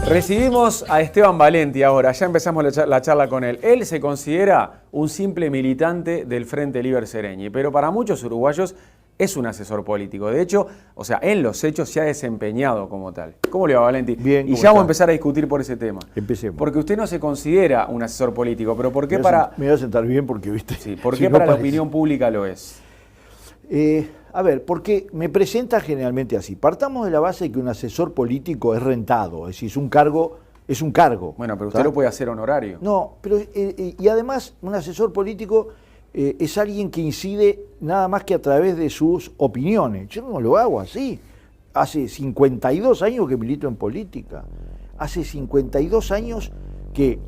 Recibimos a Esteban Valenti ahora, ya empezamos la charla con él. Él se considera un simple militante del Frente Liber Seregni, pero para muchos uruguayos es un asesor político. De hecho, en los hechos se ha desempeñado como tal. ¿Cómo le va, Valenti? Bien, y ya vamos a empezar a discutir por ese tema. Empecemos. Porque usted no se considera un asesor político, pero ¿por qué Me voy a sentar bien porque, viste. Sí, ¿por si qué no para la parece. opinión pública lo es? A ver, porque me presenta generalmente así. Partamos de la base de que un asesor político es rentado, es decir, es un cargo. Bueno, pero usted lo puede hacer honorario. No, pero y además un asesor político es alguien que incide nada más que a través de sus opiniones. Yo no lo hago así. Hace 52 años que milito en política. Hace 52 años que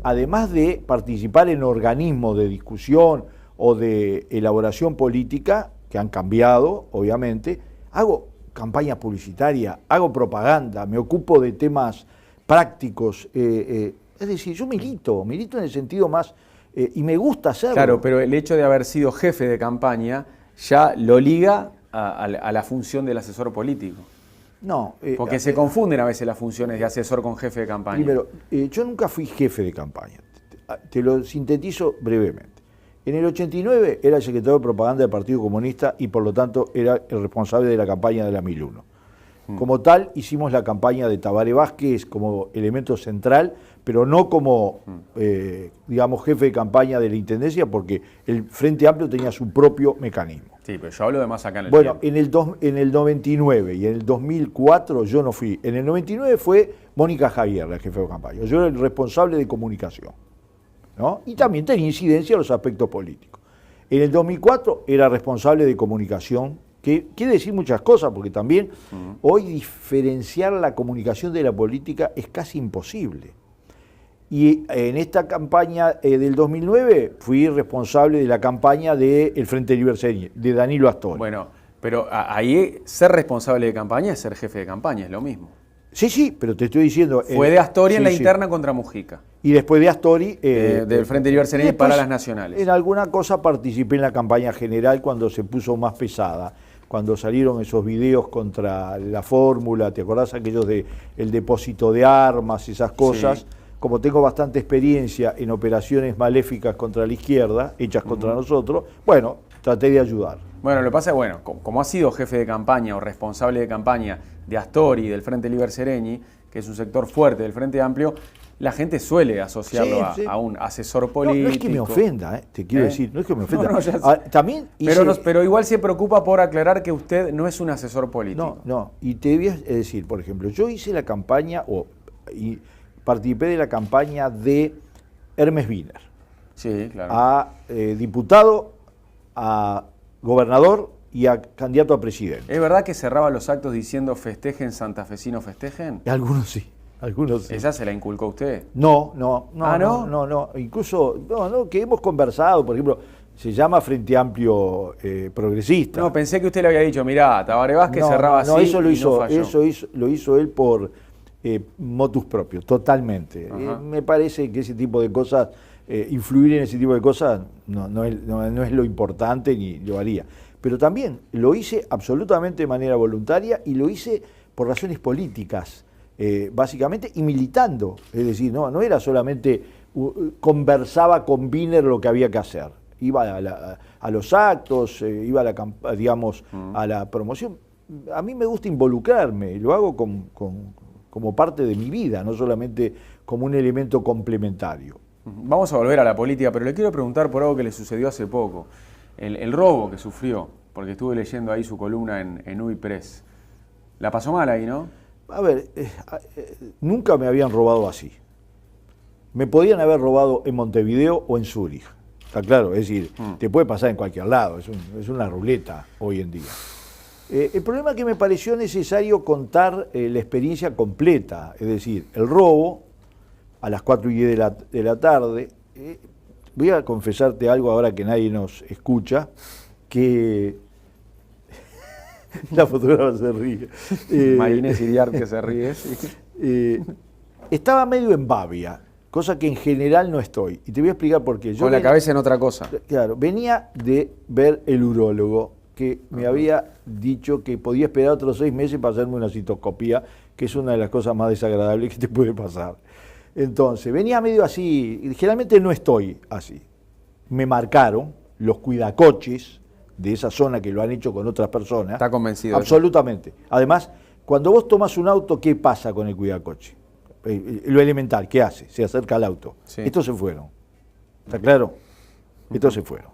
además de participar en organismos de discusión o de elaboración política, que han cambiado, obviamente, hago campaña publicitaria, hago propaganda, me ocupo de temas prácticos. Es decir, yo milito en el sentido más, y me gusta hacerlo. Claro, pero el hecho de haber sido jefe de campaña ya lo liga a la función del asesor político. No. Porque se confunden a veces las funciones de asesor con jefe de campaña. Primero, yo nunca fui jefe de campaña. Te lo sintetizo brevemente. En el 89 era el secretario de propaganda del Partido Comunista y por lo tanto era el responsable de la campaña de la 1001. Como tal, hicimos la campaña de Tabaré Vázquez como elemento central, pero no como, digamos, jefe de campaña de la Intendencia, porque el Frente Amplio tenía su propio mecanismo. Sí, pero yo hablo de más acá en el Bueno, tiempo. en el 99 y en el 2004 yo no fui. En el 99 fue Mónica Javier la jefe de campaña. Yo era el responsable de comunicación, ¿no? Y también tenía incidencia en los aspectos políticos. En el 2004 era responsable de comunicación, que quiere decir muchas cosas, porque también hoy diferenciar la comunicación de la política es casi imposible. Y en esta campaña del 2009 fui responsable de la campaña del Frente Liber Seregni, de Danilo Astori. Bueno, pero ahí ser responsable de campaña es ser jefe de campaña, es lo mismo. Sí, pero te estoy diciendo... Fue de Astori en la interna contra Mujica. Y después de Astori... del Frente Liber Seregni para las nacionales. En alguna cosa participé en la campaña general cuando se puso más pesada, cuando salieron esos videos contra la fórmula, ¿te acordás aquellos de el depósito de armas, esas cosas? Sí. Como tengo bastante experiencia en operaciones maléficas contra la izquierda, hechas contra nosotros, bueno, traté de ayudar. Bueno, lo que pasa es, como ha sido jefe de campaña o responsable de campaña de Astori, del Frente Liber Seregni, que es un sector fuerte del Frente Amplio, la gente suele asociarlo a un asesor político. No es que me ofenda, te quiero decir, no es que me ofenda. También pero igual se preocupa por aclarar que usted no es un asesor político. No, y te voy a decir, por ejemplo, yo hice la campaña, y participé de la campaña de Hermes Wiener. Sí, claro. A diputado, a gobernador y a candidato a presidente. ¿Es verdad que cerraba los actos diciendo festejen, santafesinos festejen? Algunos sí. ¿Esa se la inculcó usted? No. Incluso, que hemos conversado, por ejemplo, se llama Frente Amplio Progresista. No, pensé que usted le había dicho, mirá, Tabaré Vázquez cerraba así. No, eso lo hizo, falló. lo hizo él por motus propio, totalmente. Me parece que ese tipo de cosas, influir en ese tipo de cosas, no es lo importante ni lo haría. Pero también lo hice absolutamente de manera voluntaria y lo hice por razones políticas. Básicamente, y militando, es decir, no era solamente conversaba con Wiener lo que había que hacer, iba a los actos, iba a la promoción. A mí me gusta involucrarme, lo hago como parte de mi vida, no solamente como un elemento complementario. Vamos a volver a la política, pero le quiero preguntar por algo que le sucedió hace poco, el robo que sufrió, porque estuve leyendo ahí su columna en UI Press. La pasó mal ahí, ¿no? A ver, nunca me habían robado así. Me podían haber robado en Montevideo o en Zúrich. Está claro, es decir, te puede pasar en cualquier lado, es una ruleta hoy en día. El problema es que me pareció necesario contar la experiencia completa, es decir, el robo a las 4:10 de la tarde. Voy a confesarte algo ahora que nadie nos escucha, que... La fotógrafa se ríe. Marínez Iriart que se ríe. Sí. Estaba medio en babia, cosa que en general no estoy. Y te voy a explicar por qué. Con la cabeza en otra cosa. Claro, venía de ver el urólogo, que me había dicho que podía esperar otros 6 meses para hacerme una citoscopía, que es una de las cosas más desagradables que te puede pasar. Entonces, venía medio así, y generalmente no estoy así. Me marcaron los cuidacoches de esa zona que lo han hecho con otras personas. ¿Está convencido? Absolutamente. Además, cuando vos tomas un auto, ¿qué pasa con el cuidacoche? Lo elemental, ¿qué hace? Se acerca al auto. Sí. Estos se fueron. ¿Está claro? Estos se fueron.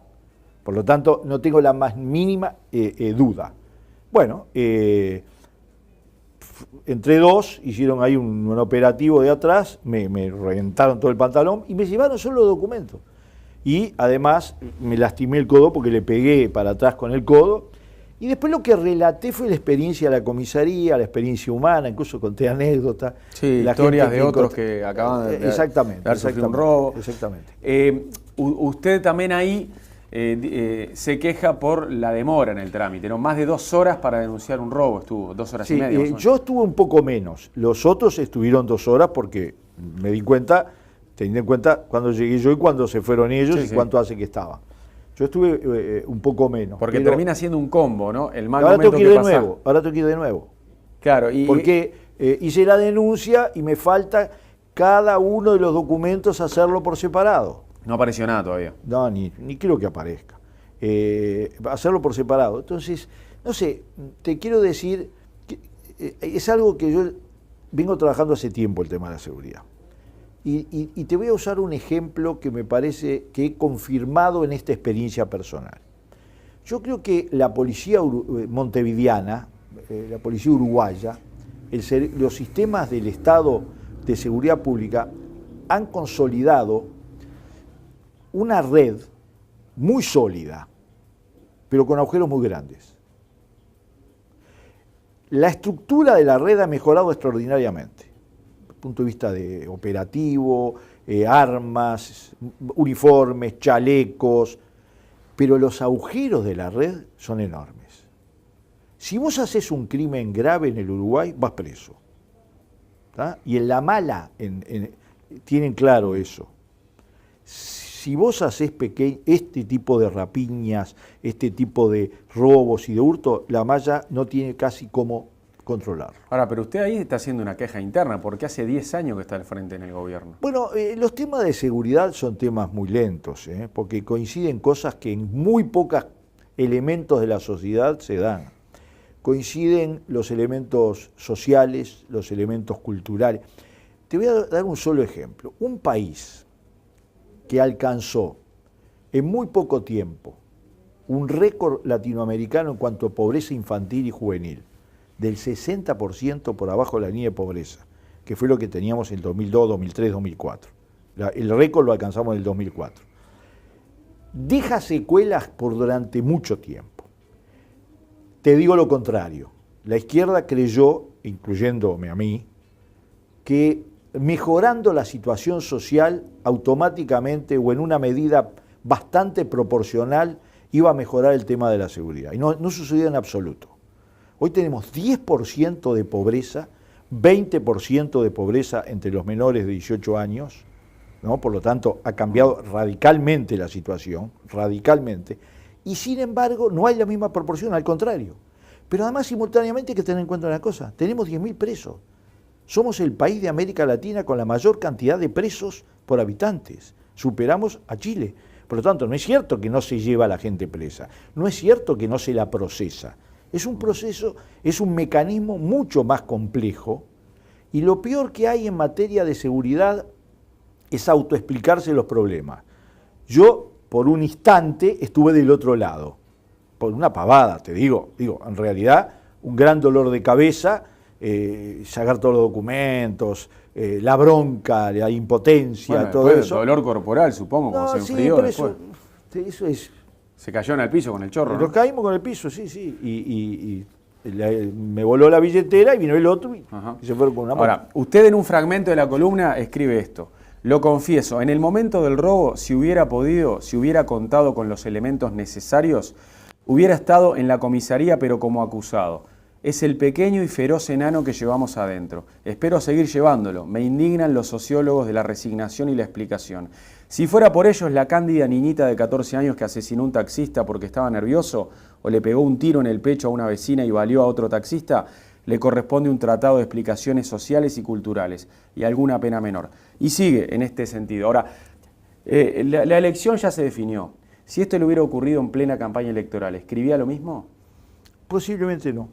Por lo tanto, no tengo la más mínima duda. Bueno, entre dos, hicieron ahí un operativo de atrás, me reventaron todo el pantalón y me llevaron solo los documentos. Y además me lastimé el codo porque le pegué para atrás con el codo. Y después lo que relaté fue la experiencia de la comisaría, la experiencia humana, incluso conté anécdotas. Sí, la historias de otros que acaban de haber sufrido un robo. Exactamente. Usted también ahí se queja por la demora en el trámite, ¿no? Más de 2 horas para denunciar un robo, estuvo 2 horas y media. Yo estuve un poco menos, los otros estuvieron 2 horas porque me di cuenta, teniendo en cuenta cuando llegué yo y cuando se fueron ellos y cuánto hace que estaban. Yo estuve un poco menos. Porque termina siendo un combo, ¿no? El mal ahora momento tengo que ir de nuevo, ahora tengo que ir de nuevo. Claro, porque hice la denuncia y me falta cada uno de los documentos hacerlo por separado. No apareció nada todavía. No, ni quiero que aparezca. Hacerlo por separado. Entonces, no sé, te quiero decir que es algo que yo vengo trabajando hace tiempo, el tema de la seguridad. Y te voy a usar un ejemplo que me parece que he confirmado en esta experiencia personal. Yo creo que la policía montevideana, la policía uruguaya, los sistemas del Estado de seguridad pública han consolidado una red muy sólida, pero con agujeros muy grandes. La estructura de la red ha mejorado extraordinariamente. Punto de vista de operativo, armas, uniformes, chalecos, pero los agujeros de la red son enormes. Si vos haces un crimen grave en el Uruguay, vas preso. ¿Tá? Y en la mala tienen claro eso. Si vos haces este tipo de rapiñas, este tipo de robos y de hurto, la malla no tiene casi cómo controlarlo. Ahora, pero usted ahí está haciendo una queja interna, porque hace 10 años que está al frente en el gobierno. Bueno, los temas de seguridad son temas muy lentos, porque coinciden cosas que en muy pocos elementos de la sociedad se dan. Coinciden los elementos sociales, los elementos culturales. Te voy a dar un solo ejemplo. Un país que alcanzó en muy poco tiempo un récord latinoamericano en cuanto a pobreza infantil y juvenil, del 60% por abajo de la línea de pobreza, que fue lo que teníamos en 2002, 2003, 2004. El récord lo alcanzamos en el 2004. Deja secuelas por durante mucho tiempo. Te digo lo contrario. La izquierda creyó, incluyéndome a mí, que mejorando la situación social automáticamente o en una medida bastante proporcional iba a mejorar el tema de la seguridad. Y no sucedió en absoluto. Hoy tenemos 10% de pobreza, 20% de pobreza entre los menores de 18 años, ¿no? Por lo tanto, ha cambiado radicalmente la situación, radicalmente, y sin embargo no hay la misma proporción, al contrario. Pero además, simultáneamente, hay que tener en cuenta una cosa, tenemos 10.000 presos. Somos el país de América Latina con la mayor cantidad de presos por habitantes. Superamos a Chile. Por lo tanto, no es cierto que no se lleva a la gente presa, no es cierto que no se la procesa. Es un proceso, es un mecanismo mucho más complejo y lo peor que hay en materia de seguridad es autoexplicarse los problemas. Yo, por un instante, estuve del otro lado, por una pavada, te digo, en realidad, un gran dolor de cabeza, sacar todos los documentos, la bronca, la impotencia, bueno, todo eso. Dolor corporal, supongo, como se enfrió después. Eso es... Se cayó en el piso con el chorro, ¿no? Nos caímos con el piso, sí. Y me voló la billetera y vino el otro y se fueron con una moto. Ahora, usted en un fragmento de la columna escribe esto. Lo confieso, en el momento del robo, si hubiera podido, si hubiera contado con los elementos necesarios, hubiera estado en la comisaría pero como acusado. Es el pequeño y feroz enano que llevamos adentro. Espero seguir llevándolo. Me indignan los sociólogos de la resignación y la explicación. Si fuera por ellos la cándida niñita de 14 años que asesinó a un taxista porque estaba nervioso o le pegó un tiro en el pecho a una vecina y valió a otro taxista, le corresponde un tratado de explicaciones sociales y culturales y alguna pena menor. Y sigue en este sentido. Ahora, la elección ya se definió. Si esto le hubiera ocurrido en plena campaña electoral, ¿escribía lo mismo? Posiblemente no,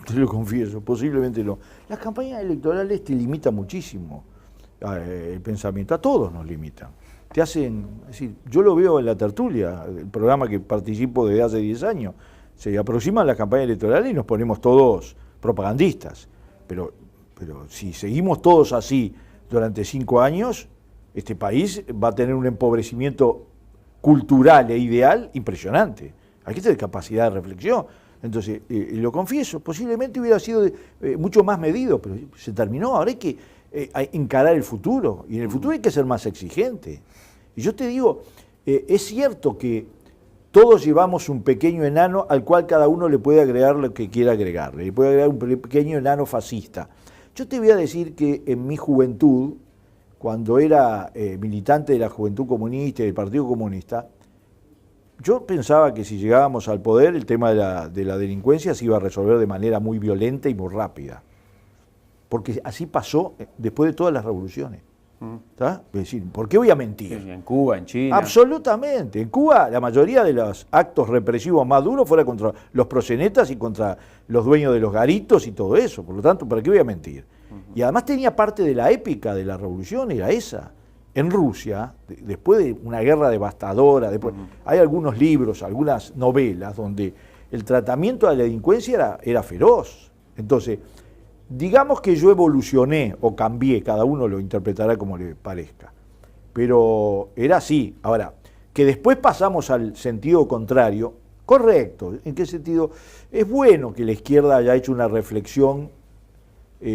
te lo confieso, posiblemente no. Las campañas electorales te limitan muchísimo el pensamiento, a todos nos limitan. Te hacen, es decir, yo lo veo en La Tertulia, el programa que participo desde hace 10 años, se aproximan las campañas electorales y nos ponemos todos propagandistas, pero si seguimos todos así durante 5 años, este país va a tener un empobrecimiento cultural e ideal impresionante. Hay que tener capacidad de reflexión. Entonces, lo confieso, posiblemente hubiera sido mucho más medido, pero se terminó. Ahora hay que encarar el futuro, y en el futuro hay que ser más exigente. Y yo te digo, es cierto que todos llevamos un pequeño enano al cual cada uno le puede agregar lo que quiera agregarle, le puede agregar un pequeño enano fascista. Yo te voy a decir que en mi juventud, cuando era militante de la Juventud Comunista y del Partido Comunista, yo pensaba que si llegábamos al poder el tema de la delincuencia se iba a resolver de manera muy violenta y muy rápida. Porque así pasó después de todas las revoluciones. ¿Está? Es decir, ¿por qué voy a mentir? En Cuba, en China. Absolutamente. En Cuba la mayoría de los actos represivos más duros fueron contra los proxenetas y contra los dueños de los garitos y todo eso. Por lo tanto, ¿para qué voy a mentir? Y además tenía parte de la épica de la revolución, era esa. En Rusia, después de una guerra devastadora, hay algunos libros, algunas novelas donde el tratamiento de la delincuencia era feroz. Entonces, digamos que yo evolucioné o cambié, cada uno lo interpretará como le parezca, pero era así. Ahora, que después pasamos al sentido contrario, correcto. ¿En qué sentido? Es bueno que la izquierda haya hecho una reflexión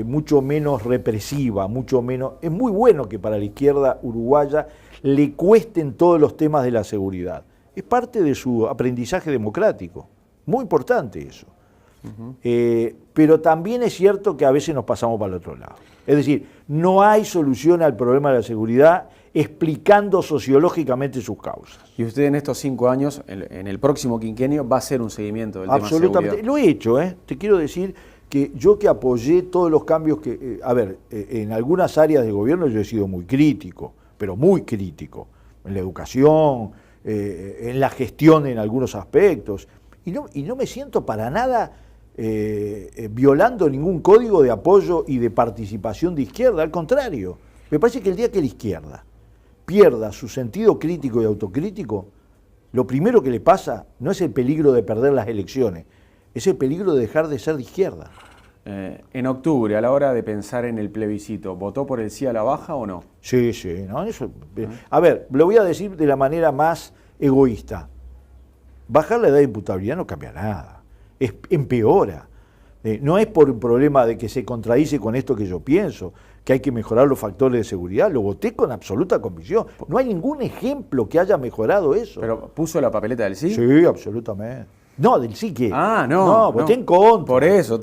mucho menos represiva, mucho menos. Es muy bueno que para la izquierda uruguaya le cuesten todos los temas de la seguridad. Es parte de su aprendizaje democrático. Muy importante eso. Pero también es cierto que a veces nos pasamos para el otro lado. Es decir, no hay solución al problema de la seguridad explicando sociológicamente sus causas. Y usted en estos 5 años, en el próximo quinquenio, va a hacer un seguimiento del tema de seguridad. Absolutamente. Lo he hecho, te quiero decir que yo que apoyé todos los cambios que... en algunas áreas de gobierno yo he sido muy crítico, pero muy crítico. En la educación, en la gestión en algunos aspectos. Y no me siento para nada violando ningún código de apoyo y de participación de izquierda. Al contrario, me parece que el día que la izquierda pierda su sentido crítico y autocrítico, lo primero que le pasa no es el peligro de perder las elecciones, es el peligro de dejar de ser de izquierda. En octubre, a la hora de pensar en el plebiscito, ¿votó por el sí a la baja o no? Sí, no, eso. A ver, lo voy a decir de la manera más egoísta. Bajar la edad de imputabilidad no cambia nada, empeora. No es por un problema de que se contradice con esto que yo pienso, que hay que mejorar los factores de seguridad, lo voté con absoluta convicción. No hay ningún ejemplo que haya mejorado eso. ¿Pero puso la papeleta del sí? Sí, absolutamente. No, del sí que. No, voté en contra. Por eso,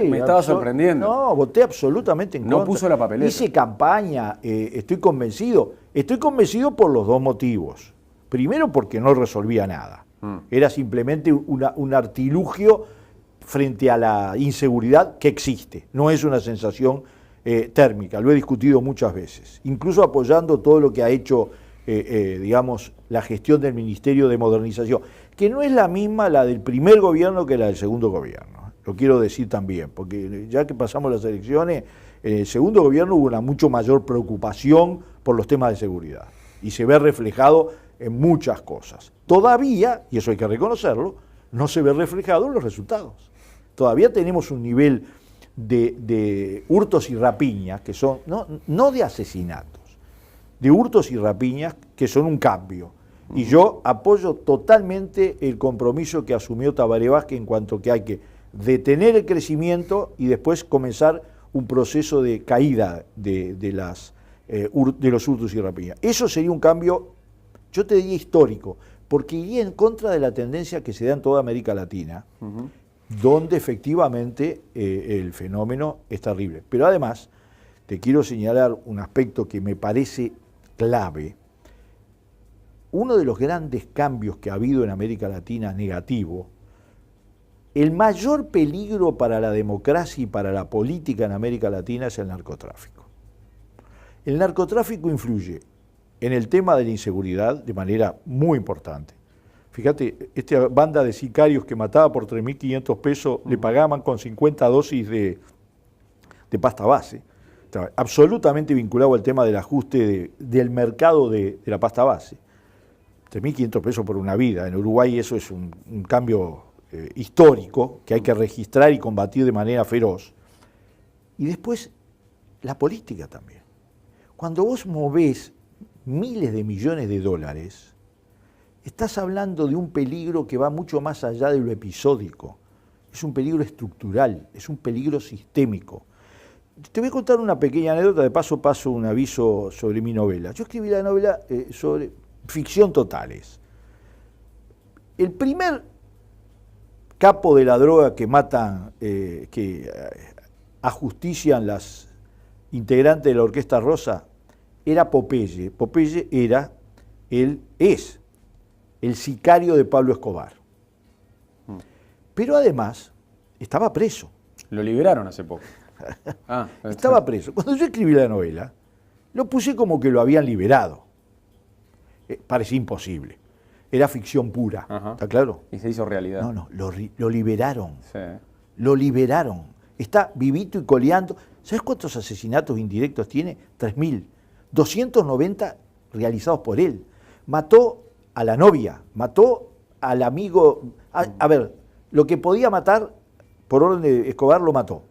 me estaba sorprendiendo. No, voté absolutamente en contra. No puso la papeleta. Hice campaña, estoy convencido. Estoy convencido por los dos motivos. Primero, porque no resolvía nada. Era simplemente un artilugio frente a la inseguridad que existe. No es una sensación térmica, lo he discutido muchas veces. Incluso apoyando todo lo que ha hecho, digamos, la gestión del Ministerio de Modernización, que no es la misma la del primer gobierno que la del segundo gobierno. Lo quiero decir también, porque ya que pasamos las elecciones, en el segundo gobierno hubo una mucho mayor preocupación por los temas de seguridad. Y se ve reflejado en muchas cosas. Todavía, y eso hay que reconocerlo, no se ve reflejado en los resultados. Todavía tenemos un nivel de hurtos y rapiñas, que son, no de asesinatos, de hurtos y rapiñas que son un cambio. Y yo apoyo totalmente el compromiso que asumió Tabaré Vázquez en cuanto que hay que detener el crecimiento y después comenzar un proceso de caída de los hurtos y rapiñas. Eso sería un cambio, yo te diría histórico, porque iría en contra de la tendencia que se da en toda América Latina, donde efectivamente el fenómeno es terrible. Pero además, te quiero señalar un aspecto que me parece clave. Uno de los grandes cambios que ha habido en América Latina negativo el mayor peligro para la democracia y para la política en América Latina es el narcotráfico. El narcotráfico influye en el tema de la inseguridad de manera muy importante. Fíjate, esta banda de sicarios que mataba por 3.500 pesos, le pagaban con 50 dosis de pasta base. Estaba absolutamente vinculado al tema del ajuste del mercado de la pasta base. 3.500 pesos por una vida. En Uruguay eso es un cambio histórico que hay que registrar y combatir de manera feroz. Y después, la política también. Cuando vos movés miles de millones de dólares, estás hablando de un peligro que va mucho más allá de lo episódico. Es un peligro estructural, es un peligro sistémico. Te voy a contar una pequeña anécdota, de paso un aviso sobre mi novela. Yo escribí la novela sobre ficción totales. El primer capo de la droga que matan, que ajustician las integrantes de la Orquesta Rosa, era Popeye. Popeye es el sicario de Pablo Escobar. Pero además, estaba preso. Lo liberaron hace poco. Estaba preso. Cuando yo escribí la novela, lo puse como que lo habían liberado. Parecía imposible. Era ficción pura. Ajá. ¿Está claro? Y se hizo realidad. No, lo liberaron. Sí. Lo liberaron. Está vivito y coleando. ¿Sabes cuántos asesinatos indirectos tiene? 3.000. 290 realizados por él. Mató a la novia, mató al amigo. A ver, lo que podía matar por orden de Escobar lo mató.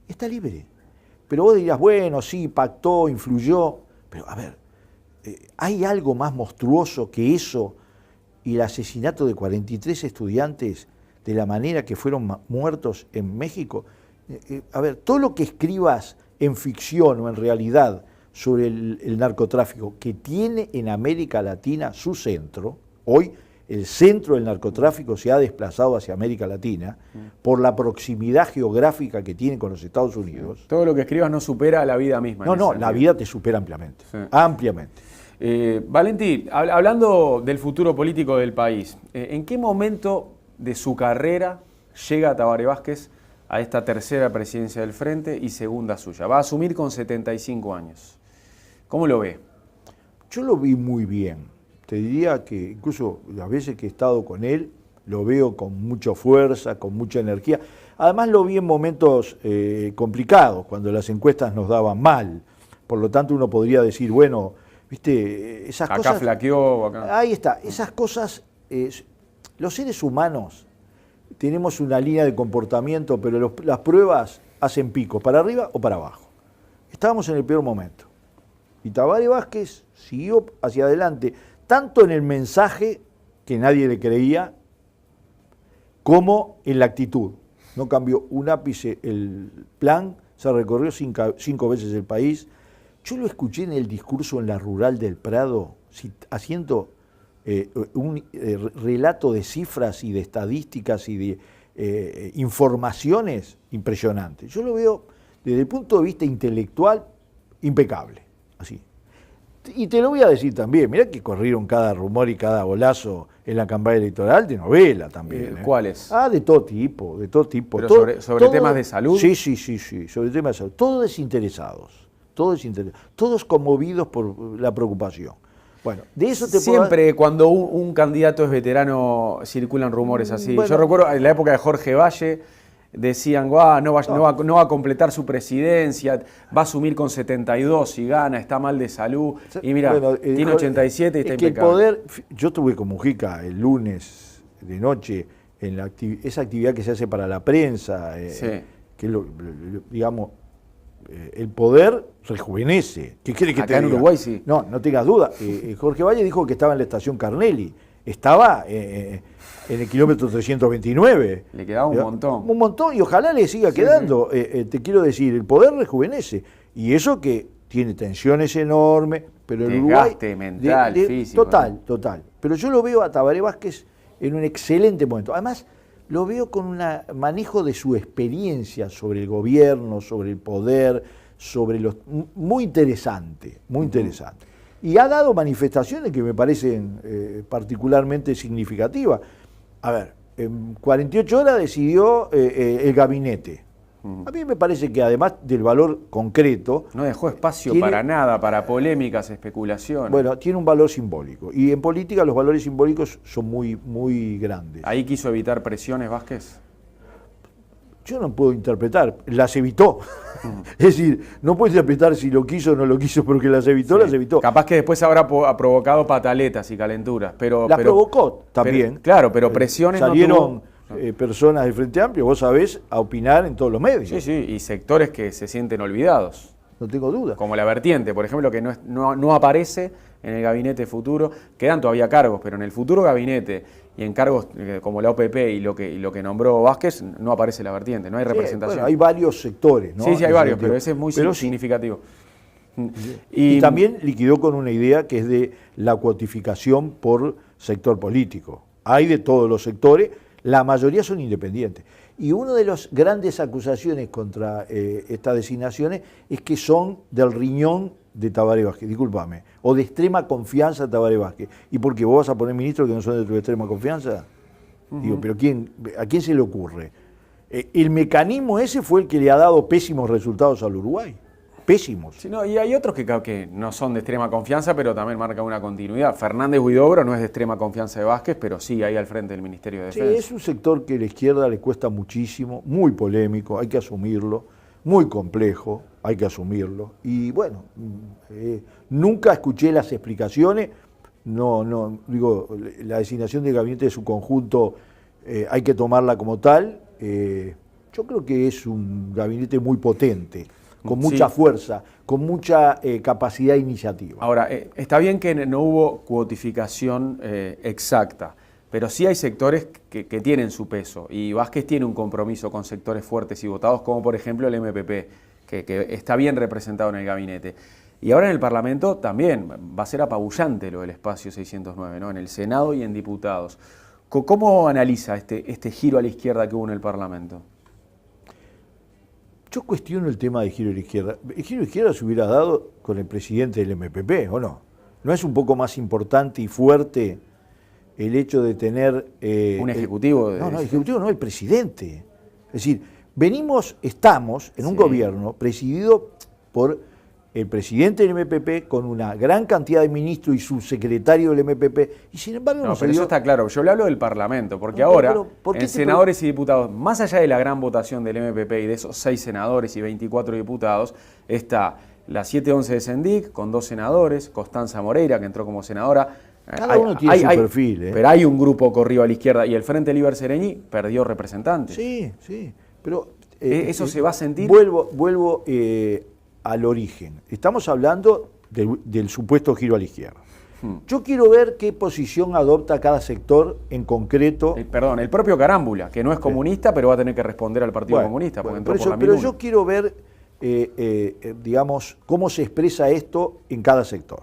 Está libre. Pero vos dirás, bueno, sí, pactó, influyó. Pero a ver, ¿hay algo más monstruoso que eso y el asesinato de 43 estudiantes de la manera que fueron muertos en México? A ver, todo lo que escribas en ficción o en realidad sobre el narcotráfico, que tiene en América Latina su centro, hoy el centro del narcotráfico se ha desplazado hacia América Latina por la proximidad geográfica que tiene con los Estados Unidos. Todo lo que escribas no supera la vida misma. No, la vida te supera ampliamente, sí. Ampliamente. Valentí, hablando del futuro político del país, ¿en qué momento de su carrera llega Tabaré Vázquez a esta tercera presidencia del Frente y segunda suya? Va a asumir con 75 años. ¿Cómo lo ve? Yo lo vi muy bien. Te diría que incluso las veces que he estado con él, lo veo con mucha fuerza, con mucha energía. Además lo vi en momentos complicados, cuando las encuestas nos daban mal. Por lo tanto uno podría decir, bueno, viste, esas cosas... Acá flaqueó, acá... Ahí está, esas cosas... los seres humanos tenemos una línea de comportamiento, pero las pruebas hacen picos, para arriba o para abajo. Estábamos en el peor momento. Y Tabaré Vázquez siguió hacia adelante, tanto en el mensaje, que nadie le creía, como en la actitud. No cambió un ápice el plan, se recorrió 5 veces el país. Yo lo escuché en el discurso en la Rural del Prado, haciendo un relato de cifras y de estadísticas y de informaciones impresionantes. Yo lo veo desde el punto de vista intelectual impecable, así. Y te lo voy a decir también, mirá que corrieron cada rumor y cada golazo en la campaña electoral de novela también. ¿Cuáles? De todo tipo, de todo tipo. ¿Pero sobre temas de salud? Sí, sobre temas de salud. Todos desinteresados, todos conmovidos por la preocupación. Bueno, de eso te Siempre cuando un candidato es veterano circulan rumores así. Bueno, yo recuerdo en la época de Jorge Valle, decían, no va a completar su presidencia, va a asumir con 72 y gana, está mal de salud. Y mira, tiene 87 y está impecable. El poder, yo estuve con Mujica el lunes de noche en esa actividad que se hace para la prensa, sí. Que digamos, el poder rejuvenece. ¿Qué quiere que Acá te en diga? Uruguay sí. No tengas duda. Jorge Valle dijo que estaba en la estación Carnelli. Estaba en el kilómetro 329. Le quedaba un montón. Un montón, y ojalá le siga quedando. Sí. Te quiero decir, el poder rejuvenece. Y eso que tiene tensiones enormes, pero en Uruguay... Desgaste mental, físico. Total. Pero yo lo veo a Tabaré Vázquez en un excelente momento. Además, lo veo con un manejo de su experiencia sobre el gobierno, sobre el poder, muy interesante, muy interesante. Y ha dado manifestaciones que me parecen particularmente significativas. A ver, en 48 horas decidió el gabinete. A mí me parece que además del valor concreto... No dejó espacio para nada, para polémicas, especulaciones. Bueno, tiene un valor simbólico. Y en política los valores simbólicos son muy, muy grandes. ¿Ahí quiso evitar presiones, Vázquez? Yo no puedo interpretar, las evitó. Es decir, no puedo interpretar si lo quiso o no lo quiso, porque las evitó, las evitó. Capaz que después habrá provocado pataletas y calenturas, pero... Las provocó también. Claro, pero presiones salieron no tuvo. Personas del Frente Amplio, vos sabés, a opinar en todos los medios. Sí, sí, y sectores que se sienten olvidados. No tengo duda. Como la vertiente, por ejemplo, que no aparece en el gabinete futuro. Quedan todavía cargos, pero en el futuro gabinete y en cargos como la OPP y lo que nombró Vázquez, no aparece la vertiente, no hay representación. Bueno, hay varios sectores, ¿no? Sí, hay varios, pero ese es muy significativo. Y también liquidó con una idea que es de la cuotificación por sector político. Hay de todos los sectores, la mayoría son independientes. Y una de las grandes acusaciones contra estas designaciones es que son del riñón de Tabaré Vázquez, discúlpame, o de extrema confianza de Tabaré Vázquez. ¿Y por qué vos vas a poner ministros que no son de tu extrema confianza? Digo, pero ¿a quién se le ocurre? El mecanismo ese fue el que le ha dado pésimos resultados al Uruguay. Pésimos. Sí, no, y hay otros que no son de extrema confianza, pero también marcan una continuidad. Fernández Huidobro no es de extrema confianza de Vázquez, pero sí ahí al frente del Ministerio de Defensa. Sí, es un sector que a la izquierda le cuesta muchísimo, muy polémico, hay que asumirlo, muy complejo, hay que asumirlo. Y bueno, nunca escuché las explicaciones, digo, la designación del gabinete de su conjunto hay que tomarla como tal. Yo creo que es un gabinete muy potente, con mucha fuerza, con mucha capacidad de iniciativa. Ahora, está bien que no hubo cuotificación exacta, pero sí hay sectores que tienen su peso, y Vázquez tiene un compromiso con sectores fuertes y votados, como por ejemplo el MPP, que está bien representado en el gabinete. Y ahora en el Parlamento también va a ser apabullante lo del espacio 609, ¿no? En el Senado y en diputados. ¿Cómo analiza este giro a la izquierda que hubo en el Parlamento? Yo cuestiono el tema de giro a la izquierda. El giro a la izquierda se hubiera dado con el presidente del MPP, ¿o no? ¿No es un poco más importante y fuerte el hecho de tener... un ejecutivo? No, el ejecutivo no, el presidente. Es decir, estamos en un gobierno presidido por el presidente del MPP con una gran cantidad de ministros y subsecretarios del MPP, y sin embargo no pero eso está claro. Yo le hablo del Parlamento, porque ahora, en senadores y diputados, más allá de la gran votación del MPP y de esos 6 senadores y 24 diputados, está la 711 de Sendic, con 2 senadores, Constanza Moreira, que entró como senadora. Cada uno tiene su perfil. Pero hay un grupo corrido a la izquierda, y el Frente Liber Sereñi perdió representantes. Sí, pero... eso se va a sentir... Vuelvo al origen. Estamos hablando del supuesto giro a la izquierda. Yo quiero ver qué posición adopta cada sector en concreto. El propio Carámbula, que no es comunista, pero va a tener que responder al Partido Comunista. Pero yo quiero ver, digamos, cómo se expresa esto en cada sector.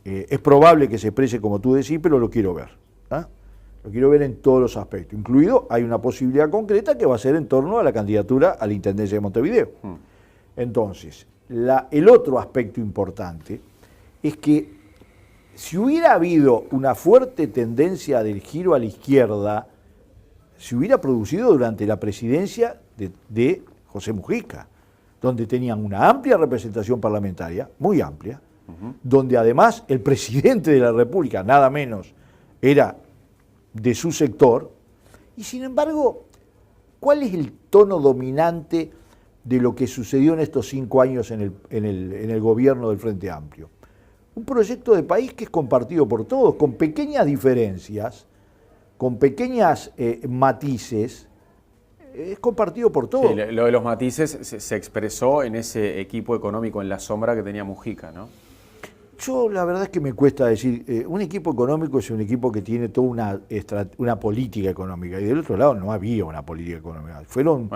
Es probable que se exprese como tú decís, pero lo quiero ver. Lo quiero ver en todos los aspectos. Incluido, hay una posibilidad concreta que va a ser en torno a la candidatura a la Intendencia de Montevideo. Entonces, el otro aspecto importante es que si hubiera habido una fuerte tendencia del giro a la izquierda, se hubiera producido durante la presidencia de José Mujica, donde tenían una amplia representación parlamentaria, muy amplia, donde además el presidente de la República, nada menos, era de su sector, y sin embargo, ¿cuál es el tono dominante de lo que sucedió en estos 5 años en el gobierno del Frente Amplio? Un proyecto de país que es compartido por todos, con pequeñas diferencias, con pequeñas matices, es compartido por todos. Sí, lo de los matices se expresó en ese equipo económico en la sombra que tenía Mujica, ¿no? Yo la verdad es que me cuesta decir, un equipo económico es un equipo que tiene toda una política económica, y del otro lado no había una política económica, fueron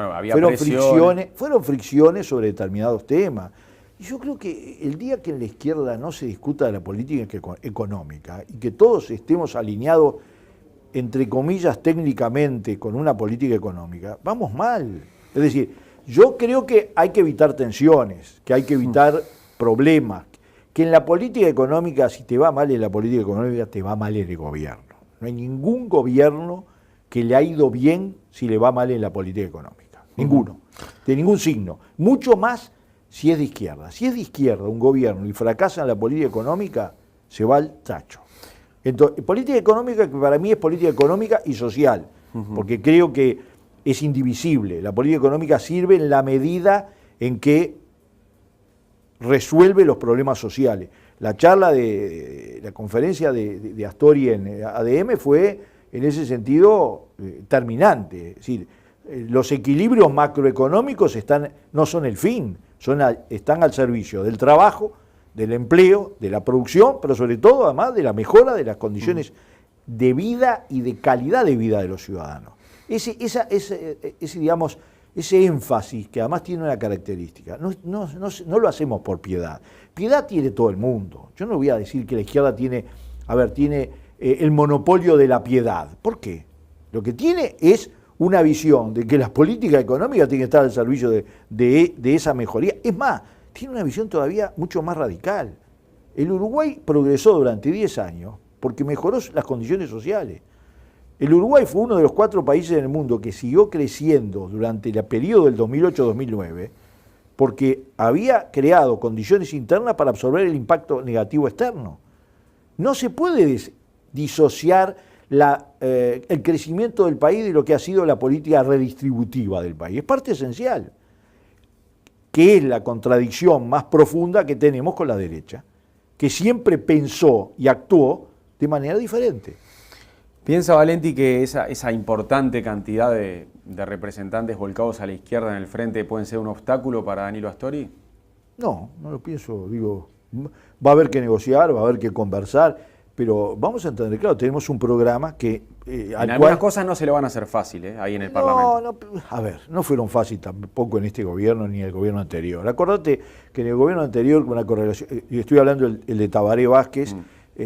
fricciones sobre determinados temas. Y yo creo que el día que en la izquierda no se discuta de la política económica y que todos estemos alineados, entre comillas, técnicamente con una política económica, vamos mal. Es decir, yo creo que hay que evitar tensiones, que hay que evitar problemas, que en la política económica, si te va mal en la política económica, te va mal en el gobierno. No hay ningún gobierno que le ha ido bien si le va mal en la política económica. Ninguno, de ningún signo. Mucho más si es de izquierda. Si es de izquierda un gobierno y fracasa en la política económica, se va al tacho. Entonces, política económica, que para mí es política económica y social, porque creo que es indivisible. La política económica sirve en la medida en que resuelve los problemas sociales. La charla de la conferencia de Astori en ADM fue en ese sentido terminante. Es decir, los equilibrios macroeconómicos no son el fin, están al servicio del trabajo, del empleo, de la producción, pero sobre todo además de la mejora de las condiciones de vida y de calidad de vida de los ciudadanos. Ese énfasis, que además tiene una característica, no lo hacemos por piedad. Piedad tiene todo el mundo. Yo no voy a decir que la izquierda tiene el monopolio de la piedad. ¿Por qué? Lo que tiene es una visión de que las políticas económicas tienen que estar al servicio de esa mejoría. Es más, tiene una visión todavía mucho más radical. El Uruguay progresó durante 10 años porque mejoró las condiciones sociales. El Uruguay fue uno de los 4 países en el mundo que siguió creciendo durante el periodo del 2008-2009 porque había creado condiciones internas para absorber el impacto negativo externo. No se puede disociar el crecimiento del país de lo que ha sido la política redistributiva del país. Es parte esencial, que es la contradicción más profunda que tenemos con la derecha, que siempre pensó y actuó de manera diferente. ¿Piensa Valenti que esa importante cantidad de representantes volcados a la izquierda en el frente pueden ser un obstáculo para Danilo Astori? No lo pienso. Digo, va a haber que negociar, va a haber que conversar, pero vamos a entender, claro, tenemos un programa que... algunas cosas no se le van a hacer fácil, ahí en el Parlamento. No fueron fáciles tampoco en este gobierno ni en el gobierno anterior. Acordate que en el gobierno anterior, con una correlación, y estoy hablando el de Tabaré Vázquez,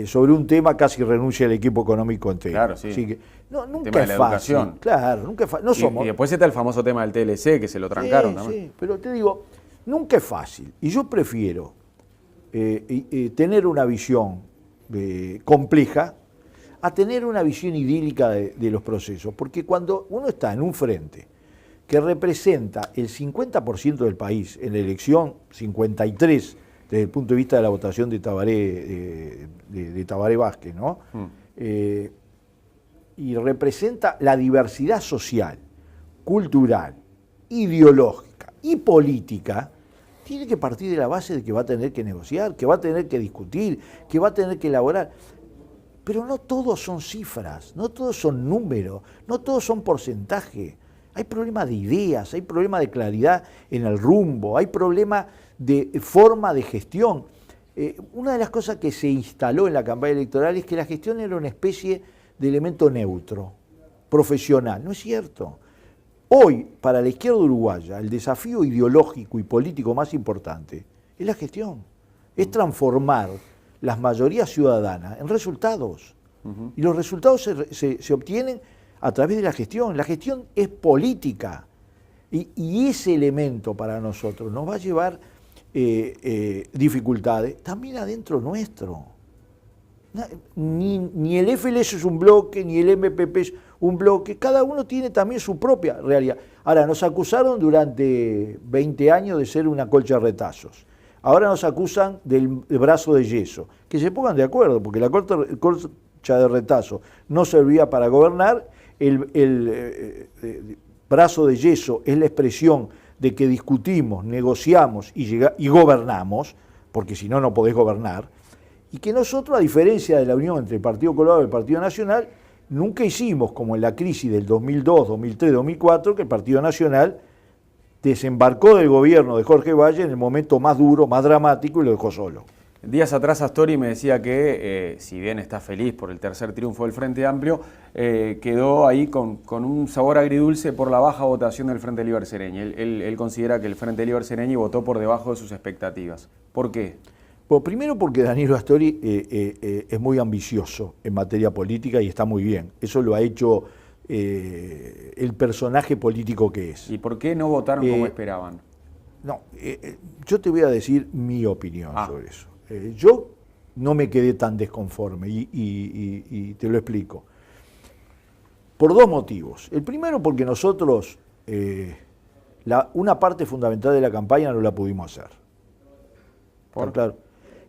sobre un tema casi renuncia el equipo económico entero. Claro, sí. Así que, nunca tema es de la fácil. educación. Claro, nunca es fácil. No somos. Y después está el famoso tema del TLC, que se lo trancaron también. Sí, pero te digo, nunca es fácil. Y yo prefiero tener una visión compleja a tener una visión idílica de los procesos. Porque cuando uno está en un frente que representa el 50% del país en la elección, 53% desde el punto de vista de la votación de Tabaré Vázquez, ¿no? Y representa la diversidad social, cultural, ideológica y política, tiene que partir de la base de que va a tener que negociar, que va a tener que discutir, que va a tener que elaborar. Pero no todos son cifras, no todos son números, no todos son porcentajes. Hay problemas de ideas, hay problemas de claridad en el rumbo, hay problemas de forma de gestión. Una de las cosas que se instaló en la campaña electoral es que la gestión era una especie de elemento neutro, profesional. No es cierto. Hoy, para la izquierda uruguaya, el desafío ideológico y político más importante es la gestión. Es transformar las mayorías ciudadanas en resultados. Y los resultados se obtienen a través de la gestión. La gestión es política. Y ese elemento para nosotros nos va a llevar dificultades también adentro nuestro. Ni el FLS es un bloque, ni el MPP es un bloque. Cada uno tiene también su propia realidad. Ahora, nos acusaron durante 20 años de ser una colcha de retazos. Ahora nos acusan del brazo de yeso. Que se pongan de acuerdo, porque la colcha de retazo no servía para gobernar. El brazo de yeso es la expresión de que discutimos, negociamos y gobernamos, porque si no, no podés gobernar, y que nosotros, a diferencia de la unión entre el Partido Colorado y el Partido Nacional, nunca hicimos como en la crisis del 2002, 2003, 2004, que el Partido Nacional desembarcó del gobierno de Jorge Valle en el momento más duro, más dramático, y lo dejó solo. Días atrás Astori me decía que, si bien está feliz por el tercer triunfo del Frente Amplio, quedó ahí con un sabor agridulce por la baja votación del Frente Liber Sereñi. Él considera que el Frente Liber Sereñi votó por debajo de sus expectativas. ¿Por qué? Bueno, primero porque Danilo Astori es muy ambicioso en materia política y está muy bien. Eso lo ha hecho el personaje político que es. ¿Y por qué no votaron como esperaban? No, yo te voy a decir mi opinión sobre eso. Yo no me quedé tan desconforme y te lo explico. por dos motivos. El primero porque nosotros una parte fundamental de la campaña no la pudimos hacer. ¿Por? Claro.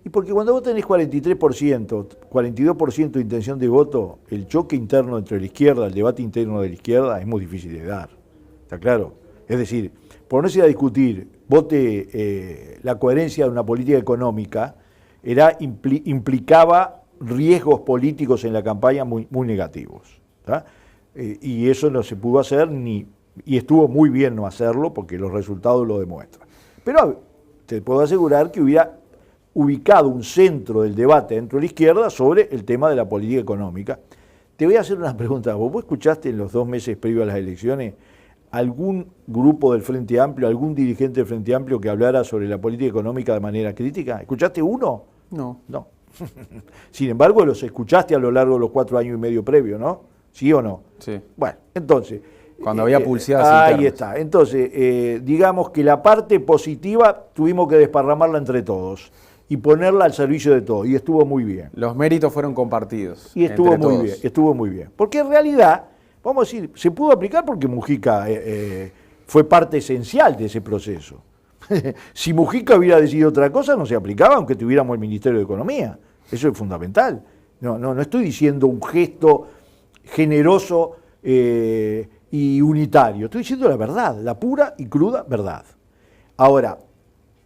Y porque cuando vos tenés 43%, 42% de intención de voto, el choque interno entre la izquierda, el debate interno de la izquierda es muy difícil de dar. ¿Está claro? Es decir, ponerse a discutir, vote la coherencia de una política económica, implicaba riesgos políticos en la campaña muy negativos. ¿Tá? Y eso no se pudo hacer, y estuvo muy bien no hacerlo, porque los resultados lo demuestran. Pero te puedo asegurar que hubiera ubicado un centro del debate dentro de la izquierda sobre el tema de la política económica. Te voy a hacer una pregunta. ¿Vos escuchaste en los 2 meses previos a las elecciones algún grupo del Frente Amplio, algún dirigente del Frente Amplio que hablara sobre la política económica de manera crítica? ¿Escuchaste uno? No. No. Sin embargo, los escuchaste a lo largo de los 4 años y medio previos, ¿no? ¿Sí o no? Sí. Bueno, entonces... Cuando había pulseadas ahí está. Entonces, digamos que la parte positiva tuvimos que desparramarla entre todos y ponerla al servicio de todos, y estuvo muy bien. Los méritos fueron compartidos. Y estuvo muy bien, estuvo muy bien. Porque en realidad, vamos a decir, se pudo aplicar porque Mujica fue parte esencial de ese proceso. Si Mujica hubiera decidido otra cosa, no se aplicaba, aunque tuviéramos el Ministerio de Economía. Eso es fundamental. No estoy diciendo un gesto generoso y unitario. Estoy diciendo la verdad, la pura y cruda verdad. Ahora,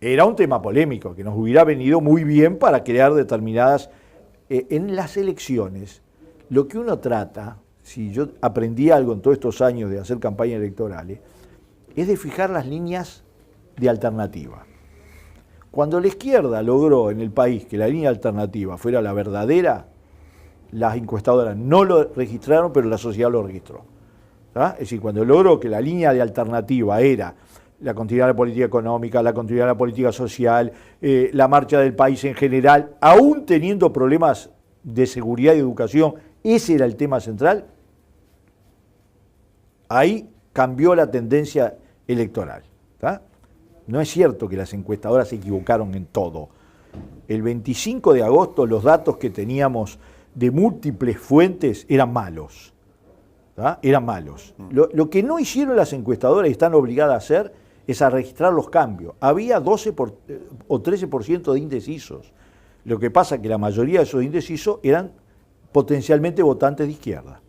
era un tema polémico que nos hubiera venido muy bien para crear determinadas... en las elecciones, lo que uno trata, si yo aprendí algo en todos estos años de hacer campañas electorales, es de fijar las líneas de alternativa. Cuando la izquierda logró en el país que la línea alternativa fuera la verdadera, las encuestadoras no lo registraron, pero la sociedad lo registró. ¿Ah? Es decir, cuando logró que la línea de alternativa era la continuidad de la política económica, la continuidad de la política social, la marcha del país en general, aún teniendo problemas de seguridad y educación, ese era el tema central, ahí cambió la tendencia electoral. ¿Tá? No es cierto que las encuestadoras se equivocaron en todo. El 25 de agosto los datos que teníamos de múltiples fuentes eran malos. ¿Tá? Eran malos. Lo que no hicieron las encuestadoras y están obligadas a hacer es a registrar los cambios. Había 12 o 13% de indecisos. Lo que pasa es que la mayoría de esos indecisos eran potencialmente votantes de izquierda.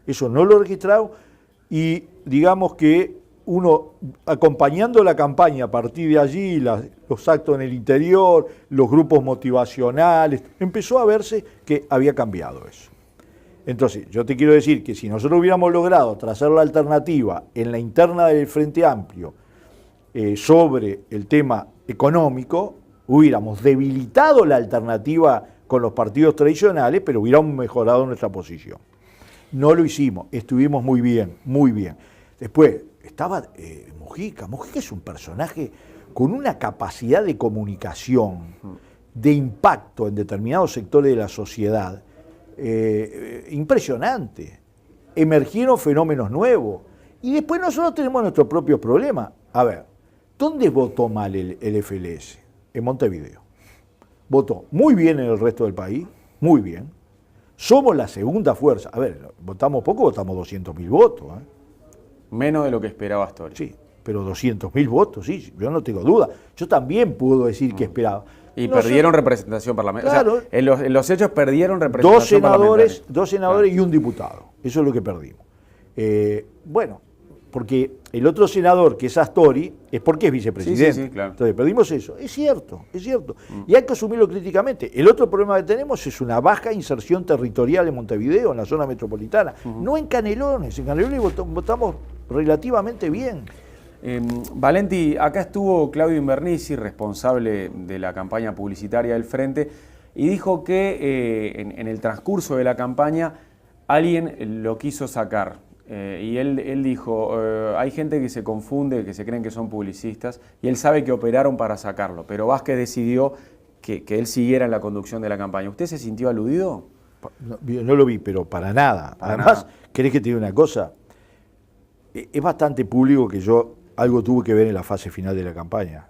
Eso no lo registraron y digamos que uno, acompañando la campaña a partir de allí, los actos en el interior, los grupos motivacionales, empezó a verse que había cambiado eso. Entonces, yo te quiero decir que si nosotros hubiéramos logrado trazar la alternativa en la interna del Frente Amplio sobre el tema económico, hubiéramos debilitado la alternativa con los partidos tradicionales, pero hubiéramos mejorado nuestra posición. No lo hicimos, estuvimos muy bien, muy bien. Después estaba Mujica. Mujica es un personaje con una capacidad de comunicación, de impacto en determinados sectores de la sociedad, impresionante. Emergieron fenómenos nuevos. Y después nosotros tenemos nuestros propios problemas. A ver, ¿dónde votó mal el FLS? En Montevideo. Votó muy bien en el resto del país, muy bien. Somos la segunda fuerza. A ver, votamos poco, votamos 200.000 votos. Menos de lo que esperaba Astori. Sí, pero 200.000 votos, sí, yo no tengo duda. Yo también puedo decir que esperaba. Y no perdieron representación parlamentaria. Claro, o sea, en los hechos perdieron representación parlamentaria. Dos senadores y un diputado. Eso es lo que perdimos. Bueno, porque el otro senador, que es Astori, es porque es vicepresidente. Sí, claro. Entonces, perdimos eso. Es cierto, es cierto. Y hay que asumirlo críticamente. El otro problema que tenemos es una baja inserción territorial en Montevideo, en la zona metropolitana. No en Canelones. En Canelones votamos relativamente bien. Valenti, acá estuvo Claudio Invernizzi, responsable de la campaña publicitaria del Frente, y dijo que en el transcurso de la campaña alguien lo quiso sacar. Y él dijo, hay gente que se confunde, que se creen que son publicistas, y él sabe que operaron para sacarlo, pero Vázquez decidió que él siguiera en la conducción de la campaña. ¿Usted se sintió aludido? No lo vi, pero para nada. Además, ¿querés que te diga una cosa? Es bastante público que yo algo tuve que ver en la fase final de la campaña.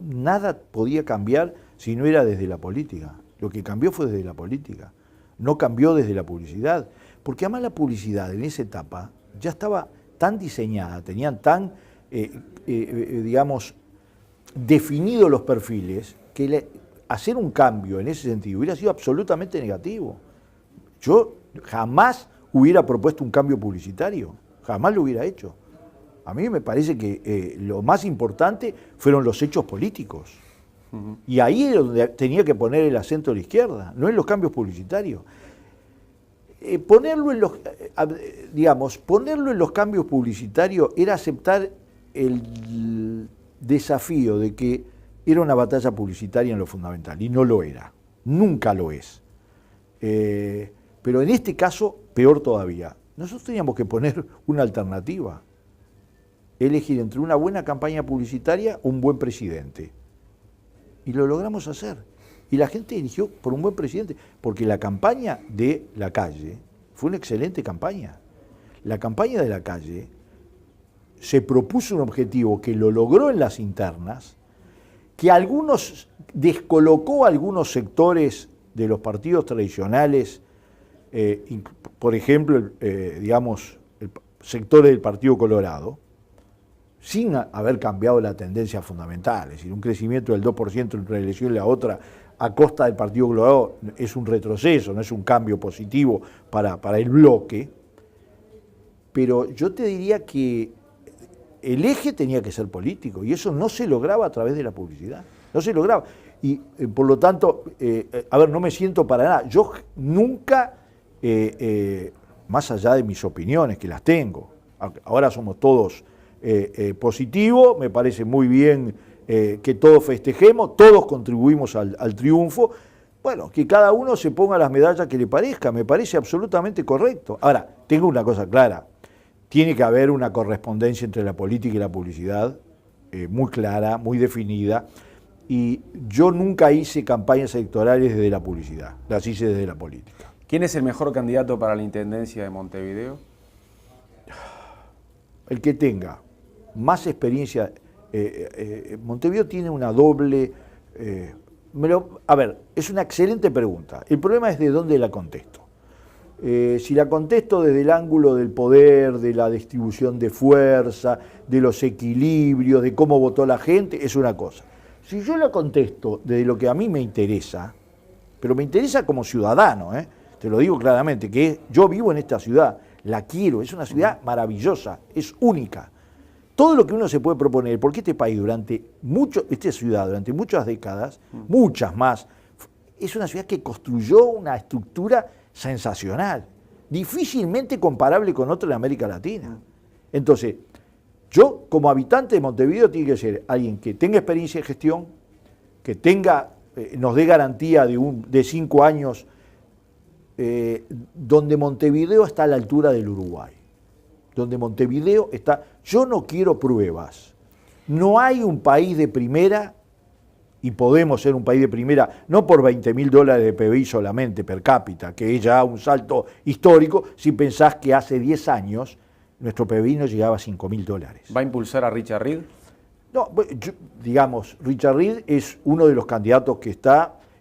Nada podía cambiar si no era desde la política. Lo que cambió fue desde la política. No cambió desde la publicidad. Porque además la publicidad en esa etapa ya estaba tan diseñada, tenían tan, digamos, definidos los perfiles, que hacer un cambio en ese sentido hubiera sido absolutamente negativo. Yo jamás hubiera propuesto un cambio publicitario, jamás lo hubiera hecho. A mí me parece que lo más importante fueron los hechos políticos. Y ahí es donde tenía que poner el acento a la izquierda, no en los cambios publicitarios. Ponerlo en los cambios publicitarios era aceptar el desafío de que era una batalla publicitaria en lo fundamental, y no lo era, nunca lo es. Pero en este caso, peor todavía. Nosotros teníamos que poner una alternativa, elegir entre una buena campaña publicitaria o un buen presidente. Y lo logramos hacer. Y la gente eligió por un buen presidente, porque la campaña de Lacalle fue una excelente campaña. La campaña de Lacalle se propuso un objetivo que lo logró en las internas, que descolocó a algunos sectores de los partidos tradicionales, por ejemplo, digamos, sectores del Partido Colorado, sin haber cambiado la tendencia fundamental. Es decir, un crecimiento del 2% entre una elección y la otra a costa del Partido Colorado es un retroceso, no es un cambio positivo para el bloque. Pero yo te diría que el eje tenía que ser político, y eso no se lograba a través de la publicidad, no se lograba. Y por lo tanto, no me siento para nada. Yo nunca, más allá de mis opiniones, que las tengo, ahora somos todos positivos, me parece muy bien que todos festejemos, todos contribuimos al triunfo. Bueno, que cada uno se ponga las medallas que le parezca, me parece absolutamente correcto. Ahora, tengo una cosa clara, tiene que haber una correspondencia entre la política y la publicidad, muy clara, muy definida, y yo nunca hice campañas electorales desde la publicidad, las hice desde la política. ¿Quién es el mejor candidato para la Intendencia de Montevideo? El que tenga más experiencia. Montevideo tiene una doble... es una excelente pregunta. El problema es de dónde la contesto. Si la contesto desde el ángulo del poder, de la distribución de fuerza, de los equilibrios, de cómo votó la gente, es una cosa. Si yo la contesto desde lo que a mí me interesa, pero me interesa como ciudadano, te lo digo claramente, que yo vivo en esta ciudad, la quiero, es una ciudad maravillosa, es única. Todo lo que uno se puede proponer, porque este país esta ciudad durante muchas décadas, muchas más, es una ciudad que construyó una estructura sensacional, difícilmente comparable con otra en América Latina. Entonces, yo como habitante de Montevideo tiene que ser alguien que tenga experiencia en gestión, que nos dé garantía de 5 años, donde Montevideo está a la altura del Uruguay. Donde Montevideo está... Yo no quiero pruebas. No hay un país de primera, y podemos ser un país de primera, no por $20.000 de PBI solamente per cápita, que es ya un salto histórico, si pensás que hace 10 años nuestro PBI no llegaba a $5.000. ¿Va a impulsar a Richard Reed? No, digamos, Richard Reed es uno de los candidatos que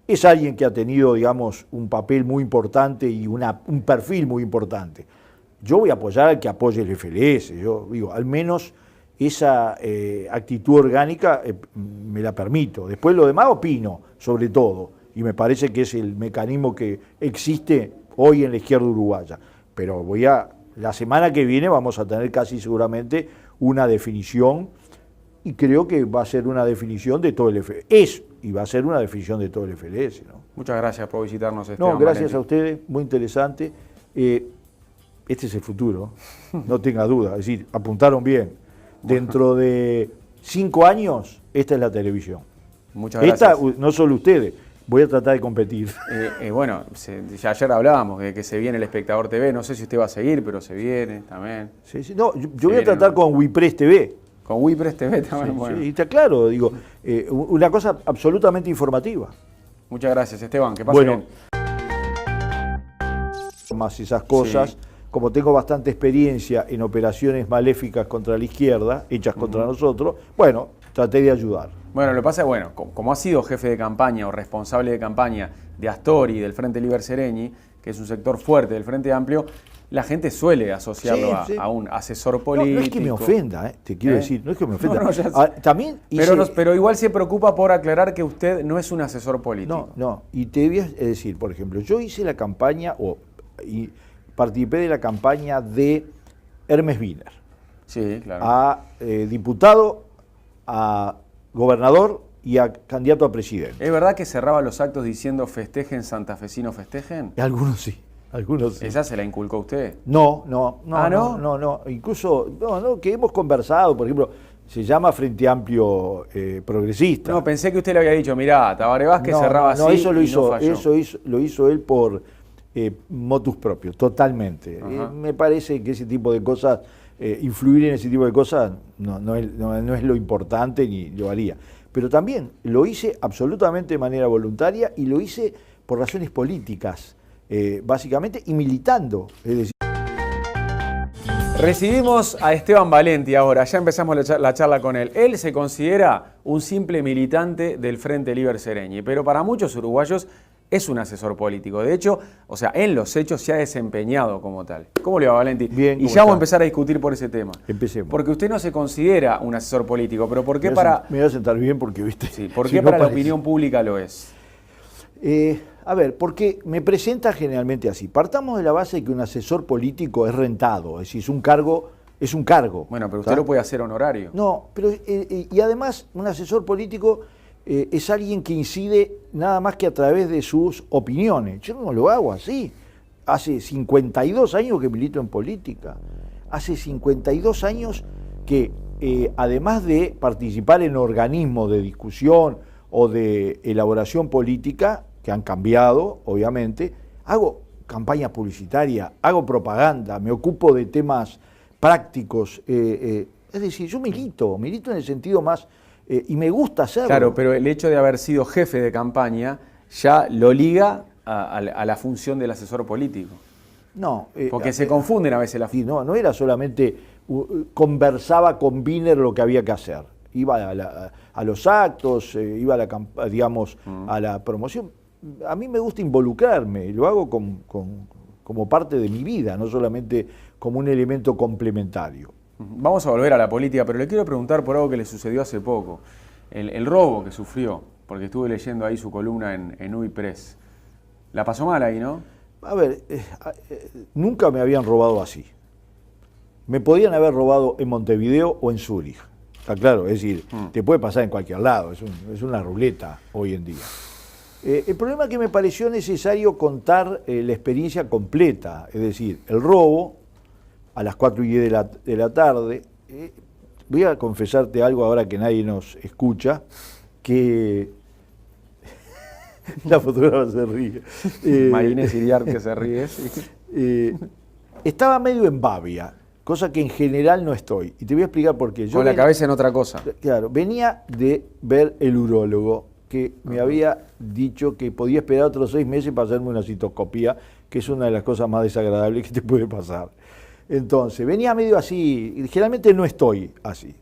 es alguien que ha tenido, digamos, un papel muy importante y un perfil muy importante. Yo voy a apoyar al que apoye el FLS, yo digo, al menos esa actitud orgánica me la permito. Después lo demás opino, sobre todo, y me parece que es el mecanismo que existe hoy en la izquierda uruguaya. Pero la semana que viene vamos a tener casi seguramente una definición, y creo que va a ser una definición de todo el FLS. Y va a ser una definición de todo el FLS, ¿no? Muchas gracias por visitarnos, Esteban. No, gracias Valenti. a ustedes, muy interesante. Este es el futuro, no tenga duda. Es decir, apuntaron bien. Dentro de 5 años, esta es la televisión. Muchas gracias. No solo ustedes, voy a tratar de competir. Bueno, ya ayer hablábamos de que se viene el Espectador TV, no sé si usted va a seguir, pero se viene también. Sí, sí. No, yo voy a tratar con Wipress TV. Con Wipress TV también, Sí, bueno. sí, está claro, digo, una cosa absolutamente informativa. Muchas gracias, Esteban, que pase bien. Más esas cosas, como tengo bastante experiencia en operaciones maléficas contra la izquierda, hechas contra nosotros, bueno, traté de ayudar. Bueno, lo que pasa es, como ha sido jefe de campaña o responsable de campaña de Astori, del Frente Liber Seregni, que es un sector fuerte del Frente Amplio, la gente suele asociarlo a un asesor político. No es que me ofenda, te quiero decir, no es que me ofenda. También pero igual se preocupa por aclarar que usted no es un asesor político. No, y te voy a decir, por ejemplo, yo hice la campaña, y participé de la campaña de Hermes Wiener. Sí, claro. A diputado, a gobernador y a candidato a presidente. ¿Es verdad que cerraba los actos diciendo festejen santafesinos festejen? Algunos sí. Algunos sí. ¿Esa se la inculcó usted? No. Incluso, que hemos conversado, por ejemplo, se llama Frente Amplio Progresista. No, pensé que usted le había dicho, mirá, Tabaré Vázquez cerraba así. No, eso lo y hizo, no falló. lo hizo él por motus propio, totalmente. Me parece que ese tipo de cosas, influir en ese tipo de cosas, no es lo importante ni lo haría. Pero también lo hice absolutamente de manera voluntaria y lo hice por razones políticas. Básicamente, y militando. Es decir. Recibimos a Esteban Valenti ahora, ya empezamos la charla con él. Él se considera un simple militante del Frente Liber Seregni, pero para muchos uruguayos es un asesor político. De hecho, en los hechos se ha desempeñado como tal. ¿Cómo le va, Valenti? Bien, y ya vamos a empezar a discutir por ese tema. Empecemos. Porque usted no se considera un asesor político, pero ¿por qué Me voy a sentar bien porque, viste. Sí, ¿por qué para la opinión pública lo es? A ver, porque me presenta generalmente así. Partamos de la base de que un asesor político es rentado, es decir, es un cargo. Bueno, pero usted lo puede hacer honorario. No, pero y además un asesor político es alguien que incide nada más que a través de sus opiniones. Yo no lo hago así. Hace 52 años que milito en política. Hace 52 años que, además de participar en organismos de discusión o de elaboración política, que han cambiado, obviamente, hago campaña publicitaria, hago propaganda, me ocupo de temas prácticos. Es decir, yo milito en el sentido más, y me gusta hacerlo. Claro, pero el hecho de haber sido jefe de campaña ya lo liga a la función del asesor político. No. Porque se confunden a veces las funciones. No era solamente, conversaba con Wiener lo que había que hacer. Iba a los actos, iba a la promoción. A mí me gusta involucrarme, lo hago como parte de mi vida, no solamente como un elemento complementario. Vamos a volver a la política, pero le quiero preguntar por algo que le sucedió hace poco. El robo que sufrió, porque estuve leyendo ahí su columna en UI Press. La pasó mal ahí, ¿no? A ver, nunca me habían robado así. Me podían haber robado en Montevideo o en Zúrich. Está claro, es decir, te puede pasar en cualquier lado, es una ruleta hoy en día. El problema es que me pareció necesario contar la experiencia completa, es decir, el robo a las 4:10 de la tarde. Voy a confesarte algo ahora que nadie nos escucha, que la fotógrafa se ríe. Marínez Iriart que se ríe. Sí. Estaba medio en babia, cosa que en general no estoy. Y te voy a explicar por qué. Con la cabeza en otra cosa. Claro, venía de ver el urólogo, que me había dicho que podía esperar otros 6 meses para hacerme una citoscopía, que es una de las cosas más desagradables que te puede pasar. Entonces, venía medio así, y generalmente no estoy así.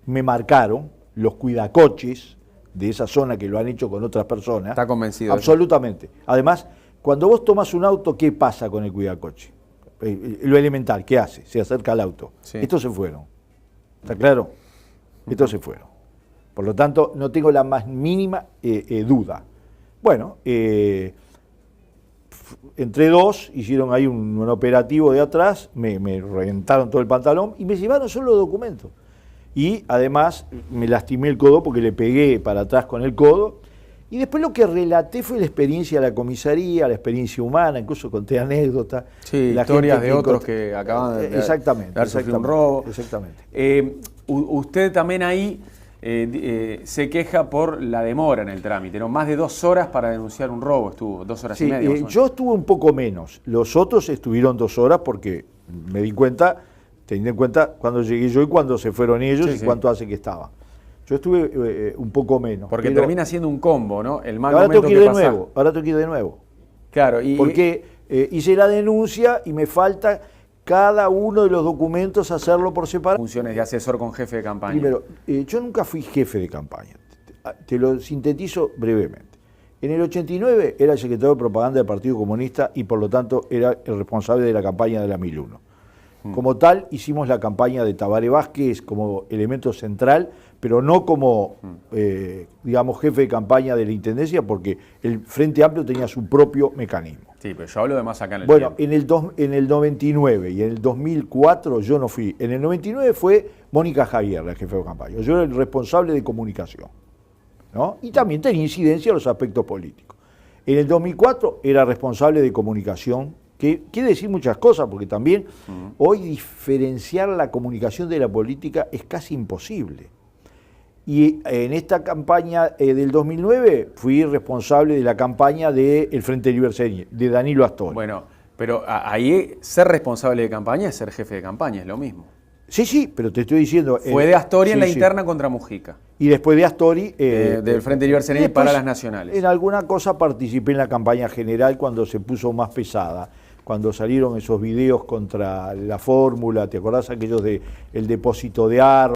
Me marcaron los cuidacoches de esa zona que lo han hecho con otras personas. ¿Está convencido? Absolutamente. Además, cuando vos tomas un auto, ¿qué pasa con el cuidacoche? Lo elemental, ¿qué hace? Se acerca al auto. Sí. Estos se fueron. ¿Está claro? Estos se fueron. Por lo tanto, no tengo la más mínima duda. Bueno, entre dos, hicieron ahí un operativo de atrás, me reventaron todo el pantalón y me llevaron solo los documentos. Y además me lastimé el codo porque le pegué para atrás con el codo. Y después lo que relaté fue la experiencia de la comisaría, la experiencia humana, incluso conté anécdotas. Sí, la historias de otros que acaban de haber sufrido un robo. Exactamente. Usted también ahí se queja por la demora en el trámite, ¿no? Más de 2 horas para denunciar un robo estuvo, 2 horas y media. Yo estuve un poco menos, los otros estuvieron 2 horas porque me di cuenta, teniendo en cuenta cuando llegué yo y cuando se fueron ellos y cuánto hace que estaba. Yo estuve un poco menos. Porque termina siendo un combo, ¿no? El mal ahora momento tengo que ir de nuevo, ahora tengo que ir de nuevo. Claro, porque hice la denuncia y me falta cada uno de los documentos hacerlo por separado. Funciones de asesor con jefe de campaña. Primero, yo nunca fui jefe de campaña. Te lo sintetizo brevemente. En el 89 era el secretario de propaganda del Partido Comunista y por lo tanto era el responsable de la campaña de la 1001. Como tal, hicimos la campaña de Tabaré Vázquez como elemento central, pero no como, digamos, jefe de campaña de la Intendencia, porque el Frente Amplio tenía su propio mecanismo. Sí, pero yo hablo de más acá en el Bueno, tiempo. en el 99 y en el 2004 yo no fui. En el 99 fue Mónica Javier la jefe de campaña. Yo era el responsable de comunicación, ¿no? Y también tenía incidencia en los aspectos políticos. En el 2004 era responsable de comunicación, que quiere decir muchas cosas, porque también hoy diferenciar la comunicación de la política es casi imposible. Y en esta campaña del 2009 fui responsable de la campaña del Frente Libre Sereñi, de Danilo Astori. Bueno, pero ahí ser responsable de campaña es ser jefe de campaña, es lo mismo. Sí, sí, pero te estoy diciendo... Fue de Astori en la sí. interna contra Mujica. Y después de Astori... del Frente Libre Sereñi para las nacionales. En alguna cosa participé en la campaña general cuando se puso más pesada, cuando salieron esos videos contra la fórmula, ¿te acordás aquellos del depósito de armas?